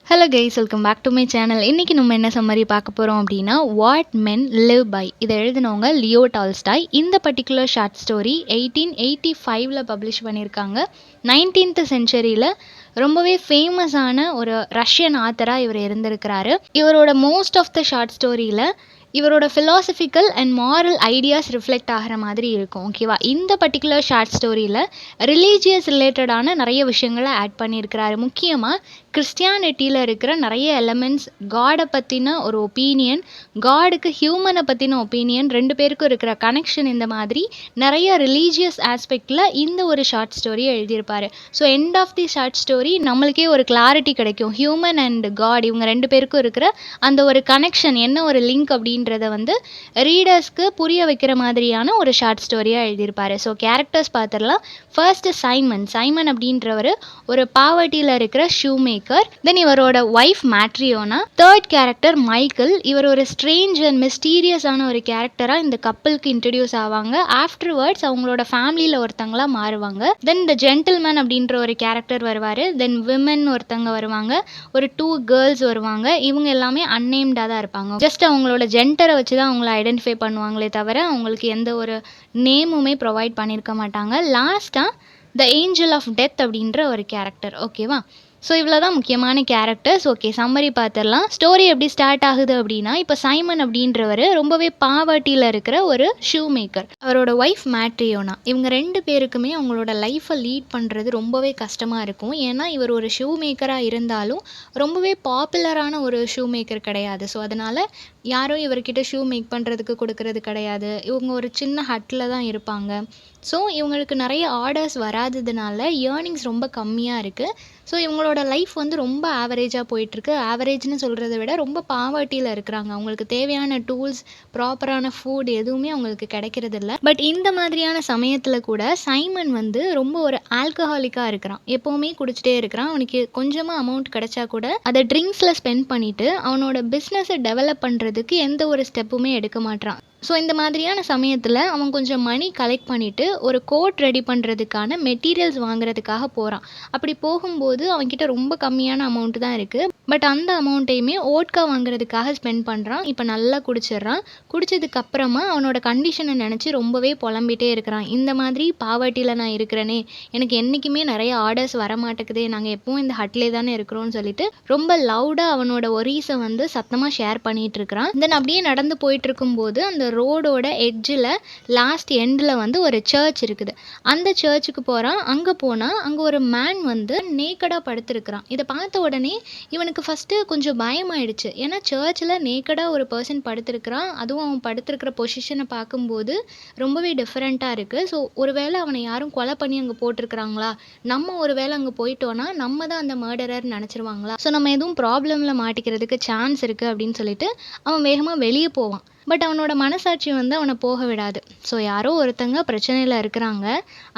Hello guys, welcome back to my channel. இன்றைக்கி நம்ம என்ன சம்மரி பார்க்க போகிறோம் அப்படின்னா, வாட் மென் லிவ் பை. இதை எழுதினவங்க லியோ டால்ஸ்டாய். இந்த பர்டிகுலர் ஷார்ட் ஸ்டோரி 1885 பப்ளிஷ் பண்ணியிருக்காங்க. 19th சென்ச்சுரியில் ரொம்பவே ஃபேமஸான ஒரு ரஷ்யன் ஆத்தராக இவர் இருந்திருக்கிறாரு. இவரோட மோஸ்ட் ஆஃப் த ஷார்ட் ஸ்டோரியில் இவரோட philosophical and moral ideas reflect ஆகிற மாதிரி இருக்கும். ஓகேவா? இந்த பர்டிகுலர் ஷார்ட் ஸ்டோரியில் ரிலீஜியஸ் ரிலேட்டடான நிறைய விஷயங்களை ஆட் பண்ணியிருக்கிறாரு. முக்கியமாக கிறிஸ்டியானிட்டியில் இருக்கிற நிறைய எலமெண்ட்ஸ், காடை பற்றின ஒரு ஒப்பீனியன், காடுக்கு ஹியூமனை பற்றின ஒப்பீனியன், ரெண்டு பேருக்கும் இருக்கிற கனெக்ஷன், இந்த மாதிரி நிறைய ரிலீஜியஸ் ஆஸ்பெக்டில் இந்த ஒரு ஷார்ட் ஸ்டோரியை எழுதியிருப்பார். So end of the short story நம்மளுக்கே ஒரு கிளாரிட்டி கிடைக்கும். ஹியூமன் அண்ட் காட் இவங்க ரெண்டு பேருக்கும் இருக்கிற அந்த ஒரு கனெக்ஷன் என்ன, ஒரு லிங்க் அப்படின்றத வந்து ரீடர்ஸ்க்கு புரிய வைக்கிற மாதிரியான ஒரு ஷார்ட் ஸ்டோரியாக எழுதியிருப்பார். ஸோ கேரக்டர்ஸ் பார்த்துடலாம். ஃபர்ஸ்ட் சைமன் அப்படின்றவர் ஒரு பாவர்ட்டியில் இருக்கிற ஷூ மேக்கர். தென் இவரோட wife Matryona. Third character Michael. இவர் ஒரு ஸ்ட்ரேஞ்ச் அண்ட் மிஸ்டீரியஸான ஒரு கேரக்டராக இந்த கப்பலுக்கு இன்ட்ரடியூஸ் ஆவாங்க. ஆஃப்டர்வர்ட்ஸ் அவங்களோட ஃபேமிலியில் ஒருத்தங்களாக மாறுவாங்க. தென் இந்த ஜென்டில்மேன் அப்படின்ற ஒரு கேரக்டர் வருவார். தென் விமன் ஒருத்தங்க வருவாங்க, ஒரு 2 கேர்ள்ஸ் வருவாங்க. இவங்க எல்லாமே அன்னேம்டாக தான் இருப்பாங்க. ஜஸ்ட் அவங்களோட ஜெண்டரை வச்சு தான் அவங்கள ஐடென்டிஃபை பண்ணுவாங்களே தவிர அவங்களுக்கு எந்த ஒரு நேமுமே ப்ரொவைட் பண்ணியிருக்க மாட்டாங்க. லாஸ்ட்டாக த ஏஞ்சல் ஆஃப் டெத் அப்படின்ற ஒரு கேரக்டர். ஓகேவா? ஸோ இவ்வளோ தான் முக்கியமான கேரக்டர்ஸ். ஓகே, சம்மரி பார்த்துடலாம். ஸ்டோரி எப்படி ஸ்டார்ட் ஆகுது அப்படின்னா, இப்போ சைமன் அப்படின்றவர் ரொம்பவே பாவர்ட்டியில் இருக்கிற ஒரு ஷூ மேக்கர். அவரோட ஒய்ஃப் மேட்ரியோனா. இவங்க ரெண்டு பேருக்குமே அவங்களோட லைஃப்பை லீட் பண்ணுறது ரொம்பவே கஷ்டமாக இருக்கும். ஏன்னா இவர் ஒரு ஷூ மேக்கராக இருந்தாலும் ரொம்பவே பாப்புலரான ஒரு ஷூ மேக்கர் கிடையாது. ஸோ அதனால் யாரும் இவர்கிட்ட ஷூ மேக் பண்ணுறதுக்கு கொடுக்கறது கிடையாது. இவங்க ஒரு சின்ன ஹட்டில் தான் இருப்பாங்க. ஸோ இவங்களுக்கு நிறைய ஆர்டர்ஸ் வராததுனால ஏர்னிங்ஸ் ரொம்ப கம்மியாக இருக்குது. ஸோ இவங்களோட லைஃப் வந்து ரொம்ப ஆவரேஜாக போயிட்டுருக்கு. ஆவரேஜ்னு சொல்கிறத விட ரொம்ப பாவர்ட்டியில் இருக்கிறாங்க. அவங்களுக்கு தேவையான டூல்ஸ், ப்ராப்பரான ஃபுட் எதுவுமே அவங்களுக்கு கிடைக்கிறதில்ல. பட் இந்த மாதிரியான சமயத்தில் கூட சைமன் வந்து ரொம்ப ஒரு ஆல்கஹாலிக்காக இருக்கிறான். எப்போவுமே குடிச்சிட்டே இருக்கிறான். அவனுக்கு கொஞ்சமாக அமௌண்ட் கிடைச்சா கூட அதை ட்ரிங்க்ஸில் ஸ்பெண்ட் பண்ணிவிட்டு அவனோட பிஸ்னஸை டெவலப் பண்ணுறதுக்கு எந்த ஒரு ஸ்டெப்புமே எடுக்க மாட்டான். ஸோ இந்த மாதிரியான சமயத்தில் அவன் கொஞ்சம் மணி கலெக்ட் பண்ணிவிட்டு ஒரு கோட் ரெடி பண்ணுறதுக்கான மெட்டீரியல்ஸ் வாங்குறதுக்காக போகிறான். அப்படி போகும்போது அவன்கிட்ட ரொம்ப கம்மியான அமௌண்ட்டு தான் இருக்குது. பட் அந்த அமௌண்ட்டையுமே ஓட்கா வாங்குறதுக்காக ஸ்பெண்ட் பண்ணுறான். இப்போ நல்லா குடிச்சிடுறான். குடிச்சதுக்கப்புறமா அவனோட கண்டிஷனை நினச்சி ரொம்பவே புலம்பிகிட்டே இருக்கிறான். இந்த மாதிரி பாவர்ட்டியில் நான் இருக்கிறேனே, எனக்கு என்றைக்குமே நிறைய ஆர்டர்ஸ் வரமாட்டேக்குதே, நாங்கள் எப்பவும் இந்த ஹட்லே தானே இருக்கிறோன்னு சொல்லிட்டு ரொம்ப லவுடாக அவனோட ஒரீஸை வந்து சத்தமாக ஷேர் பண்ணிகிட்டு இருக்கிறான். தென் அப்படியே நடந்து போயிட்டு இருக்கும்போது அந்த ரோடோட எட்ஜில் லாஸ்ட் எண்டில் வந்து ஒரு சர்ச் இருக்குது. அந்த சர்ச்சுக்கு போகிறான். அங்கே போனால் அங்கே ஒரு மேன் வந்து நேக்கடாக படுத்திருக்கிறான். இதை பார்த்த உடனே இவனுக்கு ஃபஸ்ட்டு கொஞ்சம் பயமாயிடுச்சு. ஏன்னா சர்ச்சில் நேக்கடாக ஒரு பர்சன் படுத்திருக்கிறான். அதுவும் அவன் படுத்திருக்கிற பொசிஷனை பார்க்கும்போது ரொம்பவே டிஃப்ரெண்ட்டாக இருக்குது. ஸோ ஒருவேளை அவனை யாரும் கொலை பண்ணி அங்கே போட்டிருக்கிறாங்களா, நம்ம ஒருவேளை அங்கே போயிட்டோன்னா நம்ம தான் அந்த மர்டரர் நினச்சிருவாங்களா, ஸோ நம்ம எதுவும் ப்ராப்ளமில் மாட்டிக்கிறதுக்கு சான்ஸ் இருக்குது அப்படின்னு சொல்லிட்டு அவன் வேகமாக வெளியே போவான். பட் அவனோட மனசாட்சி வந்து அவனை போக விடாது. ஸோ யாரோ ஒருத்தங்க பிரச்சனையில் இருக்கிறாங்க,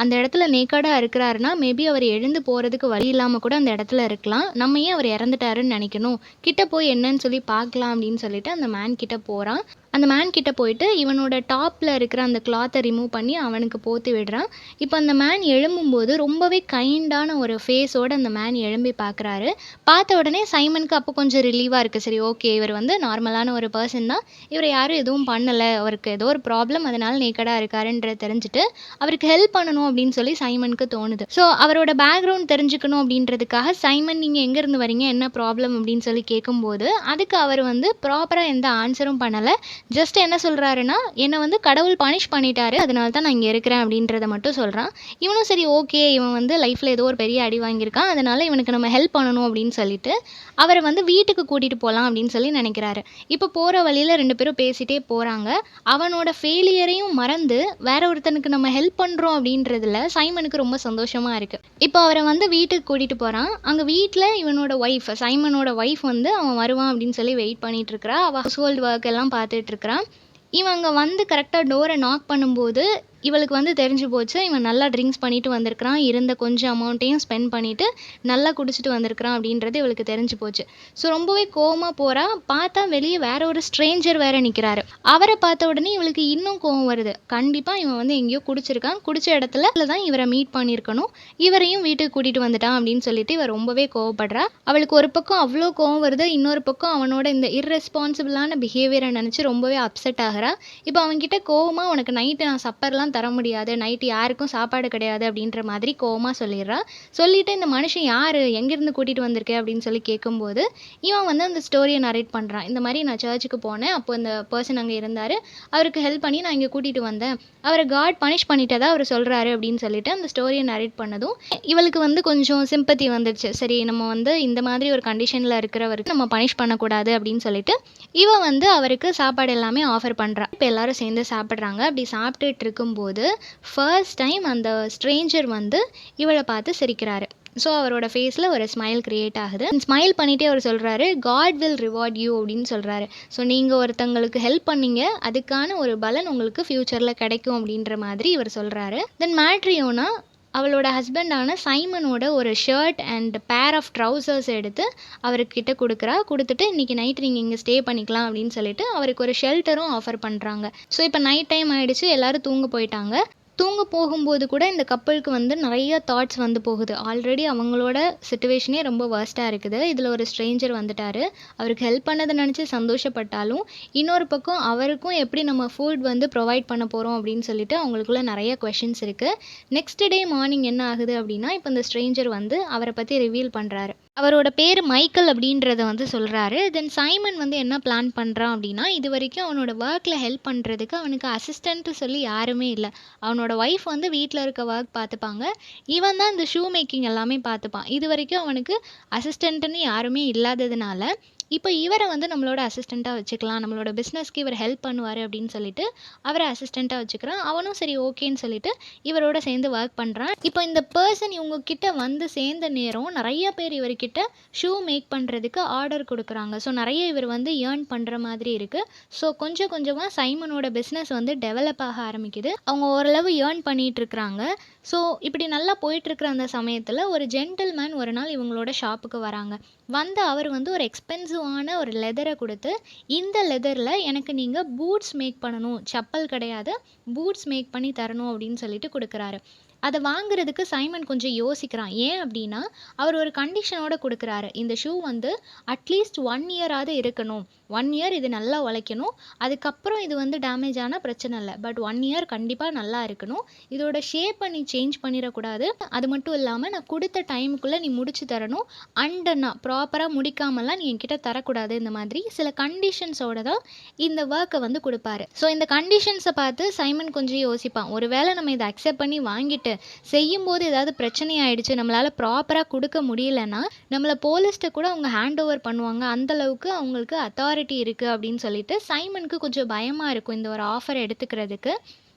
அந்த இடத்துல நேக்கடாக இருக்கிறாருன்னா மேபி அவர் எழுந்து போகிறதுக்கு வழி இல்லாமல் கூட அந்த இடத்துல இருக்கலாம். நம்ம ஏன் அவர் இறந்துட்டாருன்னு நினைக்கணும், கிட்ட போய் என்னன்னு சொல்லி பார்க்கலாம் அப்படின்னு சொல்லிட்டு அந்த மேன் கிட்ட போகிறான். அந்த மேன் கிட்ட போயிட்டு இவனோட டாப்பில் இருக்கிற அந்த கிளாத்தை ரிமூவ் பண்ணி அவனுக்கு போத்தி விடுறான். இப்போ அந்த மேன் எழும்பும்போது ரொம்பவே கைண்டான ஒரு ஃபேஸோடு அந்த மேன் எழும்பி பார்க்குறாரு. பார்த்த உடனே சைமனுக்கு அப்போ கொஞ்சம் ரிலீவாக இருக்குது. சரி, ஓகே, இவர் வந்து நார்மலான ஒரு பர்சன் தான், இவரை யாரும் எதுவும் பண்ணலை, அவருக்கு ஏதோ ஒரு ப்ராப்ளம், அதனால் நேக்கடாக இருக்காருன்ற தெரிஞ்சுட்டு அவருக்கு ஹெல்ப் பண்ணணும் அப்படின்னு சொல்லி சைமனுக்கு தோணுது. ஸோ அவரோட பேக்ரவுண்ட் தெரிஞ்சுக்கணும் அப்படின்றதுக்காக சைமன் நீங்கள் எங்கேருந்து வரீங்க, என்ன ப்ராப்ளம் அப்படின்னு சொல்லி கேட்கும்போது அதுக்கு அவர் வந்து ப்ராப்பராக எந்த ஆன்சரும் பண்ணலை. ஜஸ்ட் என்ன சொல்கிறாருன்னா, என்னை வந்து கடவுள் பனிஷ் பண்ணிட்டாரு, அதனால தான் நான் இங்கே இருக்கிறேன் அப்படின்றத மட்டும் சொல்கிறான். இவனும் சரி, ஓகே, இவன் வந்து லைஃப்பில் ஏதோ ஒரு பெரிய அடி வாங்கியிருக்கான், அதனால் இவனுக்கு நம்ம ஹெல்ப் பண்ணணும் அப்படின்னு சொல்லிட்டு அவரை வந்து வீட்டுக்கு கூட்டிகிட்டு போகலாம் அப்படின்னு சொல்லி நினைக்கிறாரு. இப்போ போகிற வழியில் ரெண்டு பேரும் பேசிகிட்டே போகிறாங்க. அவனோட ஃபெயிலியரையும் மறந்து வேற ஒருத்தனுக்கு நம்ம ஹெல்ப் பண்ணுறோம் அப்படின்றதுல சைமனுக்கு ரொம்ப சந்தோஷமாக இருக்குது. இப்போ அவரை வந்து வீட்டுக்கு கூட்டிகிட்டு போகிறான். அங்கே வீட்டில் இவனோட ஒய்ஃப், சைமனோட ஒய்ஃப் வந்து அவன் வருவான் அப்படின்னு சொல்லி வெயிட் பண்ணிகிட்டு இருக்கிறா. அவள் ஹவுஸ் ஹோல்டு ஒர்க் எல்லாம் பார்த்துட்டு இருக்கிறான். இவன் அங்கே வந்து கரெக்டாக டோரை நாக் பண்ணும்போது இவளுக்கு வந்து தெரிஞ்சு போச்சு, இவன் நல்லா ட்ரிங்க்ஸ் பண்ணிட்டு வந்திருக்கிறான், இருந்த கொஞ்சம் அமௌண்ட்டையும் ஸ்பெண்ட் பண்ணிட்டு நல்லா குடிச்சிட்டு வந்திருக்கிறான் அப்படின்றது இவளுக்கு தெரிஞ்சு போச்சு. ஸோ ரொம்பவே கோவமா போறா. பார்த்தா வெளியே வேற ஒரு ஸ்ட்ரேஞ்சர் வேற நிற்கிறாரு. அவரை பார்த்த உடனே இவளுக்கு இன்னும் கோவம் வருது. கண்டிப்பா இவன் வந்து எங்கேயோ குடிச்சிருக்கான், குடிச்ச இடத்துல தான் இவரை மீட் பண்ணியிருக்கணும், இவரையும் வீட்டுக்கு கூட்டிட்டு வந்துட்டான் அப்படின்னு சொல்லிட்டு இவ ரொம்பவே கோவப்படுறா. அவளுக்கு ஒரு பக்கம் அவ்வளோ கோவம் வருது, இன்னொரு பக்கம் அவனோட இந்த இர்ரெஸ்பான்சிபிளான பிஹேவியரை நினச்சி ரொம்பவே அப்செட் ஆகிறா. இப்போ அவன்கிட்ட கோவமா, உனக்கு நைட்டு நான் சப்பர்லாம் தர முடியாது, நைட்டு யாருக்கும் சாப்பாடு கிடையாது அப்படின்ற மாதிரி கோவமாக சொல்லிடுறா. சொல்லிட்டு இந்த மனுஷன் யார், எங்கேருந்து கூட்டிகிட்டு வந்திருக்கேன் அப்படின்னு சொல்லி கேட்கும்போது இவன் வந்து அந்த ஸ்டோரியை நரேட் பண்ணுறான். இந்த மாதிரி நான் சர்ச்சுக்கு போனேன், அப்போ இந்த பர்சன் அங்கே இருந்தார், அவருக்கு ஹெல்ப் பண்ணி நான் இங்கே கூட்டிகிட்டு வந்தேன், அவரை காட் பனிஷ் பண்ணிட்டதா அவர் சொல்கிறாரு அப்படின்னு சொல்லிட்டு அந்த ஸ்டோரியை நரேட் பண்ணதும் இவளுக்கு வந்து கொஞ்சம் சிம்பத்தி வந்துடுச்சு. சரி, நம்ம வந்து இந்த மாதிரி ஒரு கண்டிஷனில் இருக்கிறவருக்கு நம்ம பனிஷ் பண்ணக்கூடாது அப்படின்னு சொல்லிட்டு இவன் வந்து அவருக்கு சாப்பாடு எல்லாமே ஆஃபர் பண்ணுறா. இப்போ எல்லாரும் சேர்ந்து சாப்பிட்றாங்க. அப்படி சாப்பிட்டுட்டு இருக்கும்போது ஃபர்ஸ்ட் டைம் அந்த ஸ்ட்ரேஞ்சர் வந்து இவளை பார்த்து சிரிக்கிறாரு. ஸோ அவரோட ஃபேஸில் ஒரு ஸ்மைல் க்ரியேட் ஆகுது. ஸ்மைல் பண்ணிகிட்டே அவர் சொல்கிறாரு, காட் வில் ரிவார்ட் யூ அப்படின்னு சொல்கிறாரு. ஸோ நீங்கள் ஒருத்தங்களுக்கு ஹெல்ப் பண்ணீங்க, அதுக்கான ஒரு பலன் உங்களுக்கு ஃப்யூச்சரில் கிடைக்கும் அப்படின்ற மாதிரி இவர் சொல்கிறாரு. தென் மேட்ரியோனா அவளோட ஹஸ்பண்டான சைமனோட ஒரு shirt and pair of trousers எடுத்து அவர்கிட்ட கொடுக்குறா. கொடுத்துட்டு இன்றைக்கி நைட்டு நீங்கள் இங்கே ஸ்டே பண்ணிக்கலாம் அப்படின்னு சொல்லிட்டு அவருக்கு ஒரு ஷெல்டரும் ஆஃபர் பண்ணுறாங்க. ஸோ இப்போ நைட் டைம் ஆகிடுச்சு, எல்லோரும் தூங்க போயிட்டாங்க. தூங்க போகும்போது கூட இந்த கப்பலுக்கு வந்து நிறைய தாட்ஸ் வந்து போகுது. ஆல்ரெடி அவங்களோட சிச்சுவேஷனே ரொம்ப வர்ஸ்ட்டாக இருக்குது, இதில் ஒரு ஸ்ட்ரேஞ்சர் வந்துட்டார், அவருக்கு ஹெல்ப் பண்ணதை நினச்சி சந்தோஷப்பட்டாலும் இன்னொரு பக்கம் அவருக்கும் எப்படி நம்ம ஃபுட் வந்து ப்ரொவைட் பண்ண போகிறோம் அப்படின்னு சொல்லிட்டு அவங்களுக்குள்ள நிறைய கொஷின்ஸ் இருக்குது. நெக்ஸ்ட் டே மார்னிங் என்ன ஆகுது அப்படின்னா, இப்போ இந்த ஸ்ட்ரேஞ்சர் வந்து அவரை பற்றி ரிவீல் பண்ணுறாரு. அவரோட பேர் மைக்கேல் அப்படின்றத வந்து சொல்கிறாரு. தென் சைமன் வந்து என்ன பிளான் பண்ணுறான் அப்படின்னா, இது வரைக்கும் அவனோட ஒர்க்கில் ஹெல்ப் பண்ணுறதுக்கு அவனுக்கு அசிஸ்டண்ட்டு சொல்லி யாருமே இல்லை. அவனோட ஒய்ஃப் வந்து வீட்டில் இருக்க ஒர்க் பார்த்துப்பாங்க, இவன் தான் இந்த ஷூ மேக்கிங் எல்லாமே பார்த்துப்பான். இது வரைக்கும் அவனுக்கு அசிஸ்டண்ட்டுன்னு யாருமே இல்லாததுனால இப்போ இவரை வந்து நம்மளோட அசிஸ்டண்ட்டாக வச்சுக்கலாம், நம்மளோட பிஸ்னஸ்க்கு இவர் ஹெல்ப் பண்ணுவார் அப்படின்னு சொல்லிட்டு அவரை அசிஸ்டண்ட்டாக வச்சுக்கிறான். அவனும் சரி ஓகேன்னு சொல்லிட்டு இவரோட சேர்ந்து ஒர்க் பண்ணுறான். இப்போ இந்த பர்சன் இவங்க கிட்ட வந்து சேர்ந்த நேரம் நிறைய பேர் இவர்கிட்ட ஷூ மேக் பண்ணுறதுக்கு ஆர்டர் கொடுக்குறாங்க. ஸோ நிறைய இவர் வந்து ஏர்ன் பண்ணுற மாதிரி இருக்குது. ஸோ கொஞ்சம் கொஞ்சமாக சைமனோட பிஸ்னஸ் வந்து டெவலப் ஆக ஆரம்பிக்குது. அவங்க ஓரளவு ஏர்ன் பண்ணிகிட்டு இருக்கிறாங்க. ஸோ இப்படி நல்லா போயிட்டுருக்கிற அந்த சமயத்தில் ஒரு ஜென்டில்மேன் ஒரு நாள் இவங்களோட ஷாப்புக்கு வராங்க. வந்து அவர் வந்து ஒரு எக்ஸ்பென்சிவான ஒரு லெதரை கொடுத்து, இந்த லெதரில் எனக்கு நீங்கள் பூட்ஸ் மேக் பண்ணணும், செப்பல் கிடையாது, பூட்ஸ் மேக் பண்ணி தரணும் அப்படின்னு சொல்லிட்டு கொடுக்குறாரு. அதை வாங்குறதுக்கு சைமன் கொஞ்சம் யோசிக்கிறான். ஏன் அப்படின்னா, அவர் ஒரு கண்டிஷனோட கொடுக்குறாரு. இந்த ஷூ வந்து அட்லீஸ்ட் 1 இயராவது இருக்கணும், 1 இயர் இது நல்லா உழைக்கணும், அதுக்கப்புறம் இது வந்து டேமேஜ் ஆனால் பிரச்சனை இல்லை, பட் 1 இயர் கண்டிப்பாக நல்லா இருக்கணும், இதோட ஷேப்பை நீ சேஞ்ச் பண்ணிடக்கூடாது, அது மட்டும் இல்லாமல் நான் கொடுத்த டைமுக்குள்ளே நீ முடிச்சு தரணும், அண்ட் நான் ப்ராப்பராக முடிக்காமலாம் நீ என்கிட்ட தரக்கூடாது. இந்த மாதிரி சில கண்டிஷன்ஸோட தான் இந்த ஒர்க்கை வந்து கொடுப்பாரு. ஸோ இந்த கண்டிஷன்ஸை பார்த்து சைமன் கொஞ்சம் யோசிப்பான். ஒருவேளை நம்ம இதை அக்செப்ட் பண்ணி வாங்கிட்டு செய்யும்போது ஏதாவது பிரச்சனை ஆயிடுச்சு, நம்மளால் ப்ராப்பராக கொடுக்க முடியலன்னா நம்மளை போலீஸ்ட்டை கூட அவங்க ஹேண்ட் ஓவர் பண்ணுவாங்க, அந்தளவுக்கு அவங்களுக்கு அத்தாரிட்டி இருக்குது அப்படின்னு சொல்லிட்டு சைமனுக்கு கொஞ்சம் பயமாக இருக்கும் இந்த ஒரு ஆஃபரை எடுத்துக்கிறதுக்கு.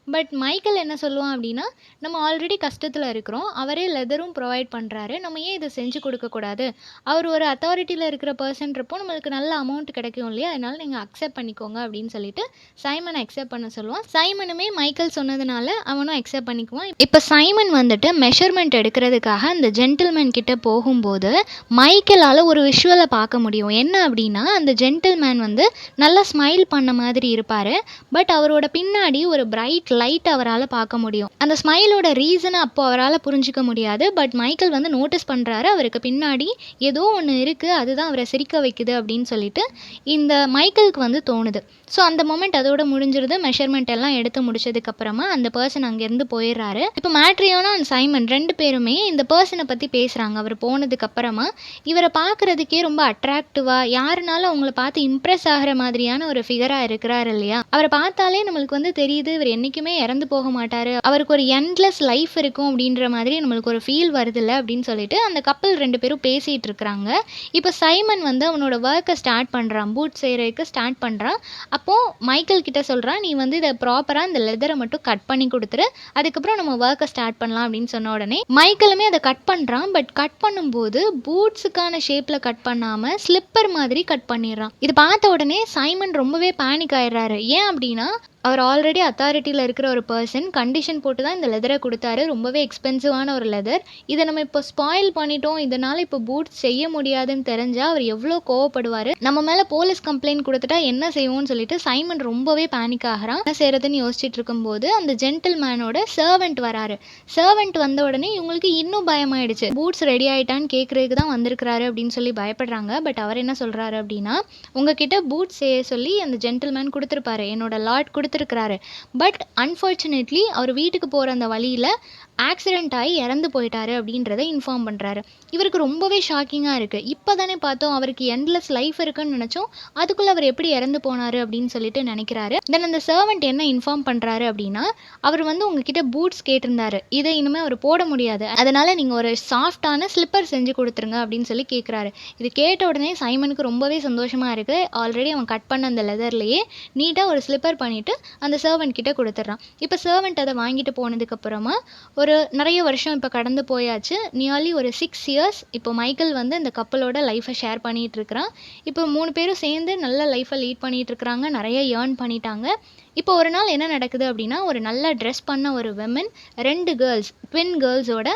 பட் மைக்கேல் என்ன சொல்லுவான் அப்படின்னா, நம்ம ஆல்ரெடி கஷ்டத்தில் இருக்கிறோம், அவரே லெதரும் ப்ரொவைட் பண்ணுறாரு, நம்ம ஏன் இதை செஞ்சு கொடுக்கக்கூடாது, அவர் ஒரு அத்தாரிட்டியில் இருக்கிற பர்சன்றப்போ நம்மளுக்கு நல்ல அமௌண்ட் கிடைக்கும் இல்லையா, அதனால் நீங்கள் அக்செப்ட் பண்ணிக்கோங்க அப்படின்னு சொல்லிட்டு சைமனை அக்செப்ட் பண்ண சொல்லுவான். சைமனுமே மைக்கேல் சொன்னதுனால அவனும் அக்செப்ட் பண்ணிக்குவான். இப்போ சைமன் வந்துட்டு மெஷர்மெண்ட் எடுக்கிறதுக்காக அந்த ஜென்டில்மேன் கிட்ட போகும்போது மைக்கேலால் ஒரு விஷுவலை பார்க்க முடியும். என்ன அப்படின்னா, அந்த ஜென்டில்மேன் வந்து நல்லா ஸ்மைல் பண்ண மாதிரி இருப்பார், பட் அவரோட பின்னாடி ஒரு பிரைட் லைட் அவரால் பார்க்க முடியும். அந்த ஸ்மைலோட ரீசனை அப்போ அவரால் புரிஞ்சிக்க முடியாது. பட் மைக்கேல் வந்து நோட்டீஸ் பண்ணுறாரு, அவருக்கு பின்னாடி ஏதோ ஒன்று இருக்குது, அதுதான் அவரை சிரிக்க வைக்குது அப்படின்னு சொல்லிட்டு இந்த மைக்கேலுக்கு வந்து தோணுது. ஸோ அந்த மொமெண்ட் அதோட முடிஞ்சிருது. மெஷர்மெண்ட் எல்லாம் எடுத்து முடிச்சதுக்கப்புறமா அந்த பர்சன் அங்கேருந்து போயிடுறாரு. இப்போ மேட்ரியோனா அண்ட் சைமன் 2 பேருமே இந்த பர்சனை பற்றி பேசுகிறாங்க. அவர் போனதுக்கப்புறமா இவரை பார்க்குறதுக்கே ரொம்ப அட்ராக்டிவாக, யாருனாலும் அவங்கள பார்த்து இம்ப்ரெஸ் ஆகிற மாதிரியான ஒரு ஃபிகராக இருக்கிறாரு இல்லையா. அவரை பார்த்தாலே நம்மளுக்கு வந்து தெரியுது, இவர் என்றைக்குமே இறந்து போக மாட்டார், அவருக்கு ஒரு எண்ட்லெஸ் லைஃப் இருக்கும் அப்படின்ற மாதிரி நம்மளுக்கு ஒரு ஃபீல் வருதில்ல அப்படின்னு சொல்லிட்டு அந்த கப்பல் 2 பேரும் பேசிகிட்டு இருக்கிறாங்க. இப்போ சைமன் வந்து அவனோட ஒர்க்கை ஸ்டார்ட் பண்ணுறான், பூட் செய்கிறதுக்கு ஸ்டார்ட் பண்ணுறான். அப்போது மைக்கேல் கிட்ட சொல்கிறான், நீ வந்து இதை ப்ராப்பராக இந்த லெதரை மட்டும் கட் பண்ணி கொடுத்துரு, அதுக்கப்புறம் நம்ம ஒர்க்கை ஸ்டார்ட் பண்ணலாம் அப்படின்னு சொன்ன உடனே மைக்கேலுமே அதை கட் பண்ணுறான். பட் கட் பண்ணும்போது பூட்ஸுக்கான ஷேப்பில் கட் பண்ணாமல் ஸ்லிப்பர் மாதிரி கட் பண்ணிடுறான். இது பார்த்த உடனே சைமன் ரொம்பவே பேனிக் ஆயிடுறாரு. ஏன் அப்படின்னா, அவர் ஆல்ரெடி அத்தாரிட்டியில் இருக்கிற ஒரு பர்சன் கண்டிஷன் போட்டு தான் இந்த லெதரை கொடுத்தாரு. ரொம்பவே எக்ஸ்பென்சிவான ஒரு லெதர். இதை நம்ம இப்போ ஸ்பாயில் பண்ணிட்டோம், இதனால் இப்போ பூட்ஸ் செய்ய முடியாதுன்னு தெரிஞ்சால் அவர் எவ்வளோ கோவப்படுவார். நம்ம மேலே போலீஸ் கம்ப்ளைண்ட் கொடுத்துட்டா என்ன செய்வோம்னு சொல்லிட்டு சைமன் ரொம்பவே பேனிக் ஆகிறான். என்ன செய்யறதுன்னு யோசிச்சுட்டு இருக்கும்போது அந்த ஜென்டில்மேனோட சர்வெண்ட் வராரு. சர்வெண்ட் வந்த உடனே இவங்களுக்கு இன்னும் பயமாயிடுச்சு. பூட்ஸ் ரெடி ஆகிட்டான்னு கேட்குறதுக்கு தான் வந்திருக்கிறாரு அப்படின்னு சொல்லி பயப்படுறாங்க. பட் அவர் என்ன சொல்கிறாரு அப்படின்னா, உங்ககிட்ட பூட்ஸ் செய்ய சொல்லி அந்த ஜென்டில்மேன் கொடுத்துருப்பாரு, என்னோட லார்ட் கொடுத்துருக்கிறாரு. பட் அன்ஃபார்ச்சுனேட்லி அவர் வீட்டுக்கு போகிற அந்த வழியில் ஆக்சிடென்ட் ஆகி இறந்து போயிட்டாரு அப்படின்றத இன்ஃபார்ம் பண்ணுறாரு. இவருக்கு ரொம்பவே ஷாக்கிங்காக இருக்குது. இப்போ தானே பார்த்தோம் அவருக்கு எண்ட்லெஸ் லைஃப் இருக்குன்னு நினச்சோம், அதுக்குள்ளே அவர் எப்படி இறந்து போனார் அப்படின்னு சொல்லிட்டு நினைக்கிறாரு. தென் அந்த சர்வெண்ட் என்ன இன்ஃபார்ம் பண்ணுறாரு அப்படின்னா, அவர் வந்து உங்ககிட்ட பூட்ஸ் கேட்டிருந்தாரு, இதை இனிமேல் அவர் போட முடியாது, அதனால் நீங்கள் ஒரு சாஃப்டான ஸ்லிப்பர் செஞ்சு கொடுத்துருங்க அப்படின்னு சொல்லி கேட்குறாரு. இது கேட்ட உடனே சைமனுக்கு ரொம்பவே சந்தோஷமாக இருக்குது. ஆல்ரெடி அவன் கட் பண்ண அந்த லெதர்லேயே நீட்டாக ஒரு ஸ்லிப்பர் பண்ணிவிட்டு அந்த சர்வெண்ட் கிட்ட கொடுத்துட்றான். இப்போ சர்வெண்ட் அதை வாங்கிட்டு போனதுக்கப்புறமா ஒரு நிறைய வருஷம் இப்போ கடந்து போயாச்சு. நியர்லி ஒரு 6 இயர்ஸ் இப்போ மைக்கேல் வந்து இந்த கப்பலோட லைஃப்பை ஷேர் பண்ணிகிட்டு இருக்கிறான். இப்போ 3 பேரும் சேர்ந்து நல்ல லைஃப்பை லீட் பண்ணிகிட்டு இருக்கிறாங்க, நிறைய ஏர்ன் பண்ணிட்டாங்க. இப்போ ஒரு நாள் என்ன நடக்குது அப்படின்னா, ஒரு நல்ல ட்ரெஸ் பண்ண ஒரு விமன் 2 கேர்ள்ஸ், ட்வின் கேர்ள்ஸோட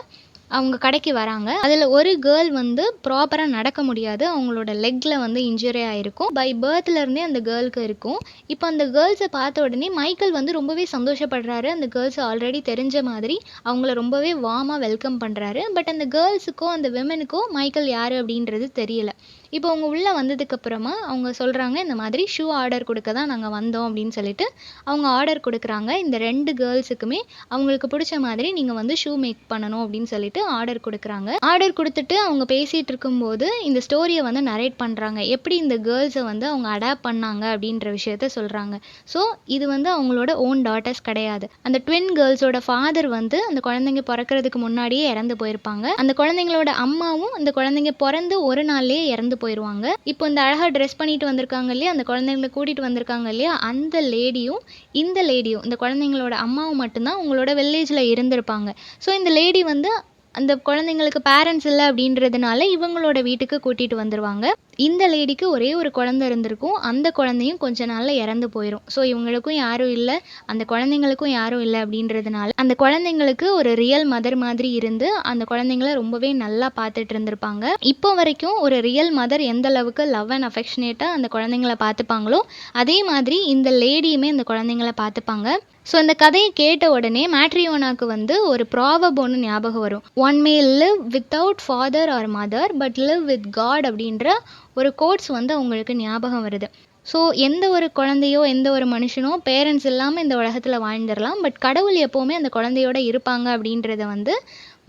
அவங்க கடைக்கு வராங்க. அதில் ஒரு கேர்ள் வந்து ப்ராப்பராக நடக்க முடியாது, அவங்களோட லெக்கில் வந்து இன்ஜுரி ஆகிருக்கும். பை பர்த்லேருந்தே அந்த கேர்ளுக்கு இருக்கும். இப்போ அந்த கேர்ள்ஸை பார்த்த உடனே மைக்கேல் வந்து ரொம்பவே சந்தோஷப்படுறாரு. அந்த கேர்ள்ஸ் ஆல்ரெடி தெரிஞ்ச மாதிரி அவங்கள ரொம்பவே வார்மாக வெல்கம் பண்ணுறாரு. பட் அந்த கேர்ள்ஸுக்கோ அந்த விமனுக்கோ மைக்கேல் யார் அப்படின்றது தெரியல. இப்போ அவங்க உள்ளே வந்ததுக்கப்புறமா அவங்க சொல்கிறாங்க, இந்த மாதிரி ஷூ ஆர்டர் கொடுக்க தான் நாங்கள் வந்தோம் அப்படின்னு சொல்லிட்டு அவங்க ஆர்டர் கொடுக்குறாங்க. இந்த 2 கேர்ள்ஸுக்குமே அவங்களுக்கு பிடிச்ச மாதிரி நீங்கள் வந்து ஷூ மேக் பண்ணணும் அப்படின்னு சொல்லிட்டு ஆர்டர் கொடுக்குறாங்க. ஆர்டர் கொடுத்துட்டு அவங்க பேசிகிட்டு இருக்கும்போது இந்த ஸ்டோரியை வந்து நரேட் பண்ணுறாங்க, எப்படி இந்த கேர்ள்ஸை வந்து அவங்க அடாப்ட் பண்ணாங்க அப்படின்ற விஷயத்த சொல்கிறாங்க. ஸோ இது வந்து அவங்களோட ஓன் டாட்டர்ஸ் கிடையாது. அந்த ட்வின் கேர்ள்ஸோட ஃபாதர் வந்து அந்த குழந்தைங்க பிறக்கிறதுக்கு முன்னாடியே இறந்து போயிருப்பாங்க. அந்த குழந்தைங்களோட அம்மாவும் அந்த குழந்தைங்க பிறந்து ஒரு நாள்லேயே இறந்து போயிடுவாங்க. இப்போ இந்த அழகாக ட்ரெஸ் பண்ணிட்டு வந்திருக்காங்க இல்லையா, அந்த குழந்தைங்களை கூட்டிகிட்டு வந்திருக்காங்க இல்லையா, அந்த லேடியும் இந்த குழந்தைங்களோட அம்மாவும் மட்டும்தான் உங்களோட வில்லேஜில் இருந்திருப்பாங்க. ஸோ இந்த லேடி வந்து அந்த குழந்தைங்களுக்கு பேரண்ட்ஸ் இல்லை அப்படின்றதுனால இவங்களோட வீட்டுக்கு கூட்டிகிட்டு வந்துடுவாங்க. இந்த லேடிக்கு ஒரே ஒரு குழந்தை இருந்திருக்கும், அந்த குழந்தையும் கொஞ்ச நாளில் இறந்து போயிடும். ஸோ இவங்களுக்கும் யாரும் இல்லை, அந்த குழந்தைங்களுக்கும் யாரும் இல்லை அப்படின்றதுனால அந்த குழந்தைங்களுக்கு ஒரு ரியல் மதர் மாதிரி இருந்து அந்த குழந்தைங்கள ரொம்பவே நல்லா பார்த்துட்டு இருந்திருப்பாங்க. இப்போ வரைக்கும் ஒரு ரியல் மதர் எந்த அளவுக்கு லவ் அண்ட் அஃபெக்ஷனேட்டாக அந்த குழந்தைங்கள பார்த்துப்பாங்களோ அதே மாதிரி இந்த லேடியுமே அந்த குழந்தைங்கள பார்த்துப்பாங்க. ஸோ இந்த கதையை கேட்ட உடனே மேட்ரியோனாக்கு வந்து ஒரு ப்ராவர்ப் ஒன்று ஞாபகம் வரும். One may live without father or mother but live with God அப்படின்ற ஒரு கோட்ஸ் வந்து அவங்களுக்கு ஞாபகம் வருது. ஸோ எந்த ஒரு குழந்தையோ எந்த ஒரு மனுஷனோ பேரண்ட்ஸ் இல்லாமல் இந்த உலகத்தில் வாழ்ந்துடலாம், பட் கடவுள் எப்போவுமே அந்த குழந்தையோட இருப்பாங்க அப்படின்றத வந்து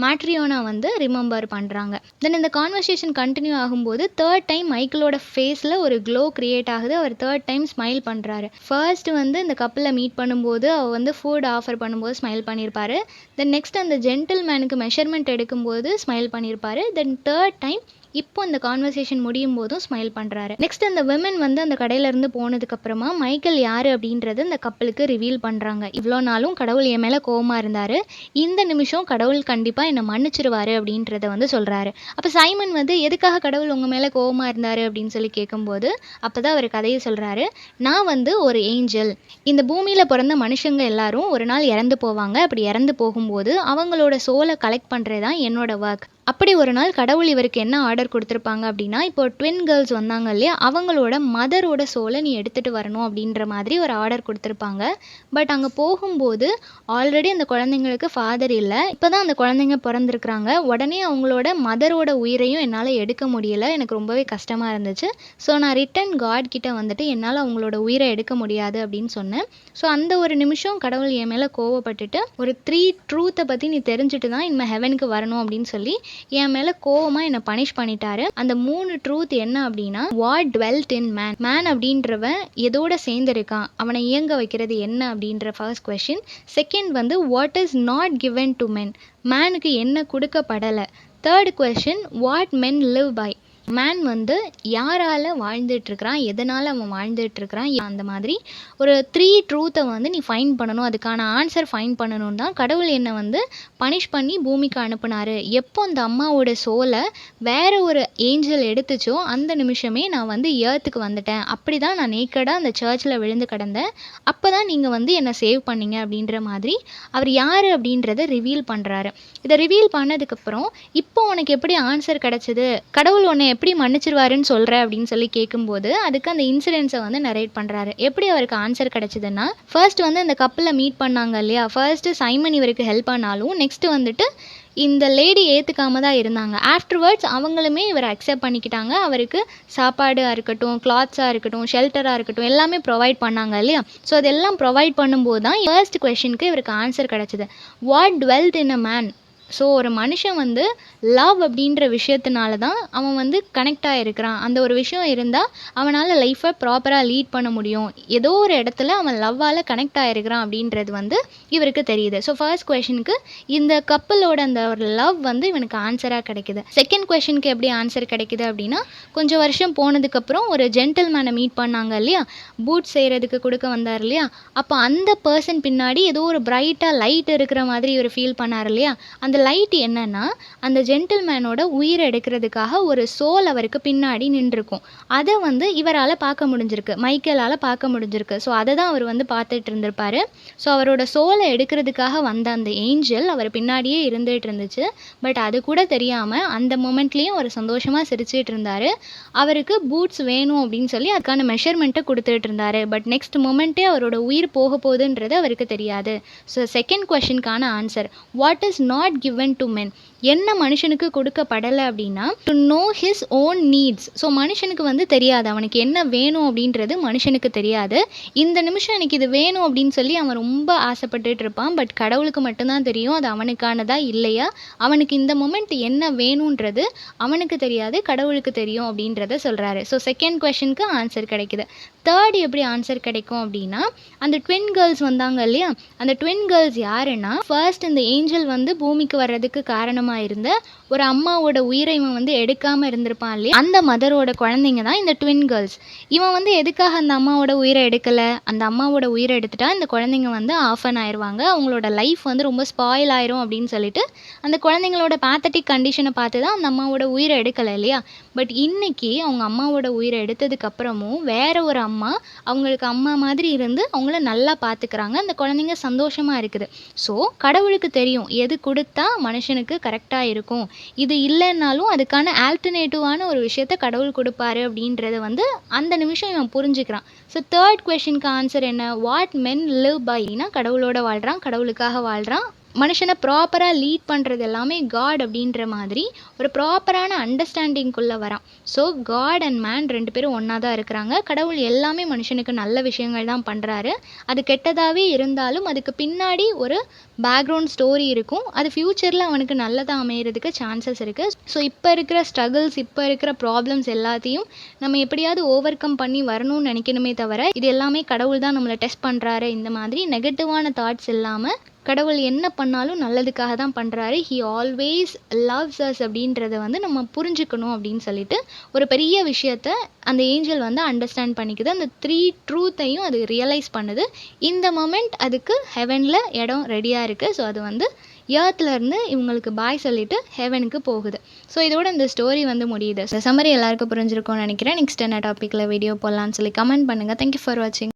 மேட்ரியோனா வந்து ரிமெம்பர் பண்ணுறாங்க. தென் இந்த கான்வர்சேஷன் கண்டினியூ ஆகும்போது 3rd டைம் மைக்கேலோட ஃபேஸில் ஒரு க்ளோ க்ரியேட் ஆகுது. அவர் 3rd டைம் ஸ்மைல் பண்ணுறாரு. ஃபர்ஸ்ட் வந்து இந்த கப்பலில் மீட் பண்ணும்போது அவர் வந்து ஃபுட் ஆஃபர் பண்ணும்போது ஸ்மைல் பண்ணியிருப்பாரு. தென் நெக்ஸ்ட் அந்த ஜென்டில்மேனுக்கு மெஷர்மெண்ட் எடுக்கும்போது ஸ்மைல் பண்ணியிருப்பாரு. தென் 3rd டைம் இப்போ இந்த கான்வர்சேஷன் முடியும் போதும் ஸ்மைல் பண்ணுறாரு. நெக்ஸ்ட் அந்த விமன் வந்து அந்த கடையிலேருந்து போனதுக்கப்புறமா மைக்கேல் யார் அப்படின்றது அந்த கப்பலுக்கு ரிவீல் பண்ணுறாங்க. இவ்வளோ நாளும் கடவுள் என் மேலே கோவமாக இருந்தார், இந்த நிமிஷம் கடவுள் கண்டிப்பாக என்னை மன்னிச்சிருவார் அப்படின்றத வந்து சொல்கிறாரு. அப்போ சைமன் வந்து எதுக்காக கடவுள் உங்கள் மேலே கோவமாக இருந்தார் அப்படின்னு சொல்லி கேட்கும்போது அப்போ தான் அவர் கதையை சொல்கிறாரு. நான் வந்து ஒரு ஏஞ்சல், இந்த பூமியில் பிறந்த மனுஷங்க எல்லாரும் ஒரு நாள் இறந்து போவாங்க. அப்படி இறந்து போகும்போது அவங்களோட சோலை கலெக்ட் பண்ணுறது தான் என்னோட ஒர்க். அப்படி ஒரு நாள் கடவுள் இவருக்கு என்ன ஆர்டர் கொடுத்துருப்பாங்க அப்படின்னா, இப்போ ட்வின் கேர்ள்ஸ் வந்தாங்க இல்லையா, அவங்களோட மதரோட சோலை நீ எடுத்துகிட்டு வரணும் அப்படின்ற மாதிரி ஒரு ஆர்டர் கொடுத்துருப்பாங்க. பட் அங்கே போகும்போது ஆல்ரெடி அந்த குழந்தைங்களுக்கு ஃபாதர் இல்லை, இப்போ தான் அந்த குழந்தைங்க பிறந்திருக்கிறாங்க. உடனே அவங்களோட மதரோட உயிரையும் என்னால் எடுக்க முடியலை, எனக்கு ரொம்பவே கஷ்டமாக இருந்துச்சு. ஸோ நான் ரிட்டன் காட் கிட்ட வந்துட்டு என்னால் அவங்களோட உயிரை எடுக்க முடியாது அப்படின்னு சொன்னேன். ஸோ அந்த ஒரு நிமிஷம் கடவுள் என் மேலே கோவப்பட்டுட்டு ஒரு 3 ட்ரூத்தை பற்றி நீ தெரிஞ்சுட்டு தான் இனிமேல் ஹெவனுக்கு வரணும் அப்படின்னு சொல்லி என் மேலே கோவமாக என்னை பனிஷ் பண்ணிட்டாரு. அந்த 3 ட்ரூத் என்ன அப்படின்னா, what dwelt in man, man அப்படின்றவன் எதோட சேர்ந்துருக்கான், அவனை இயங்க வைக்கிறது என்ன அப்படின்ற ஃபர்ஸ்ட் கொஸ்டின். செகண்ட் வந்து what is not given to men, மேனுக்கு என்ன கொடுக்கப்படலை. Third question what men live by, man வந்து யாரால் வாழ்ந்துட்டுருக்கிறான், எதனால் அவன் வாழ்ந்துட்டுருக்கிறான், அந்த மாதிரி ஒரு 3 ட்ரூத்தை வந்து நீ ஃபைண்ட் பண்ணணும், அதுக்கான ஆன்சர் ஃபைண்ட் பண்ணணும் தான் கடவுள் என்னை வந்து பனிஷ் பண்ணி பூமிக்கு அனுப்புனாரு. எப்போ அந்த அம்மாவோட சோலை வேற ஒரு ஏஞ்சல் எடுத்துச்சோ அந்த நிமிஷமே நான் வந்து ஏர்த்துக்கு வந்துட்டேன். அப்படி தான் நான் நேக்கடாக அந்த சர்ச்சில் விழுந்து கிடந்தேன். அப்போ தான் நீங்கள் வந்து என்னை சேவ் பண்ணீங்க அப்படின்ற மாதிரி அவர் யார் அப்படின்றத ரிவீல் பண்ணுறாரு. இதை ரிவீல் பண்ணதுக்கப்புறம் இப்போ உனக்கு எப்படி ஆன்சர் கிடச்சிது, கடவுள் உன்னை எப்படி மன்னிச்சிருவாருன்னு சொல்கிற அப்படின்னு சொல்லி கேட்கும்போது அதுக்கு அந்த இன்சிடென்ட்ஸை வந்து நரேட் பண்ணுறாரு. எப்படி அவருக்கு ஆன்சர் கிடச்சிதுன்னா, ஃபர்ஸ்ட் வந்து அந்த கப்பலில் மீட் பண்ணாங்க இல்லையா, ஃபர்ஸ்ட்டு சைமன் இவருக்கு ஹெல்ப் பண்ணாலும் நெக்ஸ்ட்டு வந்துட்டு இந்த லேடி ஏற்றுக்காம தான் இருந்தாங்க. ஆஃப்டர்வர்ட்ஸ் அவங்களுமே இவரை அக்செப்ட் பண்ணிக்கிட்டாங்க. அவருக்கு சாப்பாடாக இருக்கட்டும், கிளாத்ஸாக இருக்கட்டும், ஷெல்டராக இருக்கட்டும் எல்லாமே ப்ரொவைட் பண்ணாங்க இல்லையா. ஸோ அதெல்லாம் ப்ரொவைட் பண்ணும்போது தான் ஃபர்ஸ்ட் கொஷனுக்கு இவருக்கு ஆன்சர் கிடச்சிது. What twelfth in a man. So ஒரு மனுஷன் வந்து லவ் அப்படின்ற விஷயத்தினால தான் அவன் வந்து கனெக்ட் ஆகிருக்கிறான். அந்த ஒரு விஷயம் இருந்தால் அவனால் லைஃப்பை ப்ராப்பராக லீட் பண்ண முடியும். ஏதோ ஒரு இடத்துல அவன் லவ்வால் கனெக்ட் ஆகிருக்கிறான் அப்படின்றது வந்து இவருக்கு தெரியுது. ஸோ ஃபர்ஸ்ட் கொஷனுக்கு இந்த கப்பலோட அந்த ஒரு லவ் வந்து இவனுக்கு ஆன்சராக கிடைக்குது. செகண்ட் கொஷனுக்கு எப்படி ஆன்சர் கிடைக்குது அப்படின்னா, கொஞ்சம் வருஷம் போனதுக்கப்புறம் ஒரு ஜென்டில்மேனை மீட் பண்ணாங்க இல்லையா, பூட் செய்கிறதுக்கு கொடுக்க வந்தார் இல்லையா, அப்போ அந்த பர்சன் பின்னாடி ஏதோ ஒரு பிரைட்டாக லைட் இருக்கிற மாதிரி இவர் ஃபீல் பண்ணார் இல்லையா. அந்த லைட் என்னன்னா, அந்த ஜென்டில்மேனோட உயிரை எடுக்கிறதுக்காக ஒரு சோல் அவருக்கு பின்னாடி நின்றுருக்கும். அதை வந்து இவரால் பார்க்க முடிஞ்சிருக்கு, மைக்கேலால் பார்க்க முடிஞ்சிருக்கு. ஸோ அதை தான் அவர் வந்து பார்த்துட்டு இருந்திருப்பார். ஸோ அவரோட சோலை எடுக்கிறதுக்காக வந்த அந்த ஏஞ்சல் அவர் பின்னாடியே இருந்துகிட்டு இருந்துச்சு. பட் அது கூட தெரியாமல் அந்த மொமெண்ட்லேயும் அவர் சந்தோஷமாக சிரிச்சிட்டு இருந்தார். அவருக்கு பூட்ஸ் வேணும் அப்படின்னு சொல்லி அதுக்கான மெஷர்மெண்ட்டை கொடுத்துட்டு இருந்தார். பட் நெக்ஸ்ட் மொமெண்ட்டே அவரோட உயிர் போக போகுதுன்றது அவருக்கு தெரியாது. ஸோ செகண்ட் கொஷனுக்கான answer, what is not given to men. என்ன மனுஷனுக்கு கொடுக்கப்படலை அப்படின்னா, to know his own needs. So மனுஷனுக்கு வந்து தெரியாது அவனுக்கு என்ன வேணும் அப்படின்றது மனுஷனுக்கு தெரியாது. இந்த நிமிஷம் எனக்கு இது வேணும் அப்படின்னு சொல்லி அவன் ரொம்ப ஆசைப்பட்டுட்டு இருப்பான். பட் கடவுளுக்கு மட்டும்தான் தெரியும் அது அவனுக்கானதா இல்லையா. அவனுக்கு இந்த மொமெண்ட் என்ன வேணுன்றது அவனுக்கு தெரியாது, கடவுளுக்கு தெரியும் அப்படின்றத சொல்கிறாரு. ஸோ செகண்ட் கொஷனுக்கு ஆன்சர் கிடைக்குது. தேர்ட் எப்படி ஆன்சர் கிடைக்கும் அப்படின்னா, அந்த ட்வின் கேர்ள்ஸ் வந்தாங்க இல்லையா, அந்த ட்வின் கேர்ள்ஸ் யாருன்னா, ஃபர்ஸ்ட் இந்த ஏஞ்சல் வந்து பூமிக்கு வர்றதுக்கு காரணமாக இருந்த ஒரு அம்மாவோட உயிரை இவன் வந்து எடுக்காமல் இருந்திருப்பான் இல்லையா, அந்த மதரோட குழந்தைங்க தான் இந்த ட்வின் கேர்ள்ஸ். இவன் வந்து எதுக்காக அந்த அம்மாவோட உயிரை எடுக்கலை, அந்த அம்மாவோட உயிரை எடுத்துட்டா இந்த குழந்தைங்க வந்து ஆஃபன் ஆயிடுவாங்க, அவங்களோட லைஃப் வந்து ரொம்ப ஸ்பாயில் ஆயிரும் அப்படின்னு சொல்லிட்டு அந்த குழந்தைங்களோட பேத்தட்டிக் கண்டிஷனை பார்த்து தான் அந்த அம்மாவோட உயிரை எடுக்கலை இல்லையா. பட் இன்னைக்கு அவங்க அம்மாவோட உயிரை எடுத்ததுக்கு அப்புறமும் வேற ஒரு அம்மா அவங்களுக்கு அம்மா மாதிரி இருந்து அவங்கள நல்லா பார்த்துக்கிறாங்க. அந்த குழந்தைங்க சந்தோஷமாக இருக்குது. ஸோ கடவுளுக்கு தெரியும் எது கொடுத்தா மனுஷனுக்கு கரெக்டாக இருக்கும், இது இல்லைன்னாலும் அதுக்கான ஆல்டர்னேட்டிவான ஒரு விஷயத்த கடவுள் கொடுப்பாரு அப்படின்றத வந்து அந்த நிமிஷம் இவன் புரிஞ்சுக்கிறான். ஸோ தேர்ட் கொஷனுக்கு ஆன்சர் என்ன, வாட் மென் லிவ் பைனா, கடவுளோட வாழ்கிறான், கடவுளுக்காக வாழ்கிறான். மனுஷனை ப்ராப்பராக லீட் பண்ணுறது எல்லாமே காட் அப்படின்ற மாதிரி ஒரு ப்ராப்பரான அண்டர்ஸ்டாண்டிங்குள்ளே வரான். ஸோ காட் அண்ட் மேன் ரெண்டு பேரும் ஒன்றா தான் இருக்கிறாங்க. கடவுள் எல்லாமே மனுஷனுக்கு நல்ல விஷயங்கள் தான் பண்ணுறாரு. அது கெட்டதாகவே இருந்தாலும் அதுக்கு பின்னாடி ஒரு பேக்ரவுண்ட் ஸ்டோரி இருக்கும். அது ஃப்யூச்சரில் அவனுக்கு நல்லதாக அமையிறதுக்கு சான்சஸ் இருக்குது. ஸோ இப்போ இருக்கிற ஸ்ட்ரகிள்ஸ், இப்போ இருக்கிற ப்ராப்ளம்ஸ் எல்லாத்தையும் நம்ம எப்படியாவது ஓவர் கம் பண்ணி வரணும்னு நினைக்கணுமே தவிர இது எல்லாமே கடவுள் தான் நம்மளை டெஸ்ட் பண்ணுறாரு இந்த மாதிரி நெகட்டிவான தாட்ஸ் இல்லாமல் கடவுள் என்ன பண்ணாலும் நல்லதுக்காக தான் பண்ணுறாரு, ஹி ஆல்வேஸ் லவ்ஸ் அஸ் அப்படின்றத வந்து நம்ம புரிஞ்சுக்கணும் அப்படின்னு சொல்லிட்டு ஒரு பெரிய விஷயத்த அந்த ஏஞ்சல் வந்து அண்டர்ஸ்டாண்ட் பண்ணிக்குது. அந்த 3 ட்ரூத்தையும் அது ரியலைஸ் பண்ணுது. இந்த மொமெண்ட் அதுக்கு ஹெவனில் இடம் ரெடியாக இருக்குது. ஸோ அது வந்து எர்த்லேருந்து இவங்களுக்கு பாய் சொல்லிட்டு ஹெவனுக்கு போகுது. ஸோ இதோட இந்த ஸ்டோரி வந்து முடியுது. ஸோ சம்மரி எல்லாருக்கும் புரிஞ்சிருக்கும்னு நினைக்கிறேன். நெக்ஸ்ட் என்ன டாப்பிக்கில் வீடியோ போடலான்னு சொல்லி கமெண்ட் பண்ணுங்கள். தேங்க்யூ ஃபார் வாட்சிங்.